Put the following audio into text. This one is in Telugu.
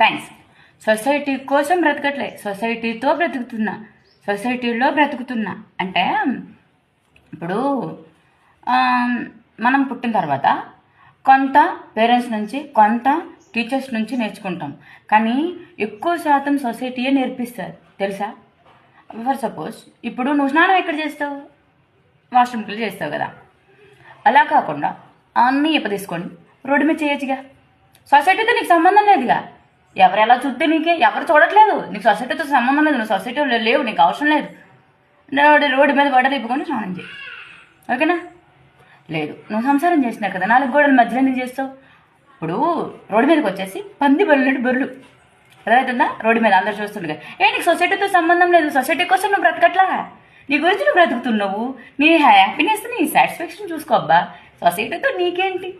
థ్యాంక్స్. సొసైటీ కోసం బ్రతకట్లే, సొసైటీతో బ్రతుకుతున్నా, సొసైటీలో బ్రతుకుతున్నా. అంటే ఇప్పుడు మనం పుట్టిన తర్వాత కొంత పేరెంట్స్ నుంచి, కొంత టీచర్స్ నుంచి నేర్చుకుంటాం. కానీ ఎక్కువ శాతం సొసైటీయే నేర్పిస్తారు తెలుసా. ఫర్ సపోజ్ ఇప్పుడు నువ్వు స్నానం ఎక్కడ చేస్తావు? వాష్రూమ్కి చేస్తావు కదా. అలా కాకుండా అన్నీ తీసుకొని రోడ్డు మీద చేయొచ్చుగా. సొసైటీతో నీకు సంబంధం లేదుగా. ఎవరు ఎలా చూస్తే నీకే, ఎవరు చూడట్లేదు. నీకు సొసైటీతో సంబంధం లేదు, నువ్వు సొసైటీలో లేవు, నీకు అవసరం లేదు. రోడ్డు మీద బట్టలు ఇప్పుకొని స్నానం చేయి, ఓకేనా? లేదు, నువ్వు సంసారం చేసినావు కదా, 4 గోడల మధ్యలో ఎందుకు చేస్తావు? ఇప్పుడు రోడ్డు మీదకి వచ్చేసి పంది బరులు బరులు అర్థమవుతుందా? రోడ్డు మీద అందరు చూస్తుండగా నీకు సొసైటీతో సంబంధం లేదు, సొసైటీ కోసం నువ్వు బ్రతకట్లా, నీ గురించి నువ్వు బ్రతుకుతున్నావు, నీ హ్యాపీనెస్, నీ సాటిస్ఫాక్షన్ చూసుకోబ్బా. సొసైటీతో నీకేంటి?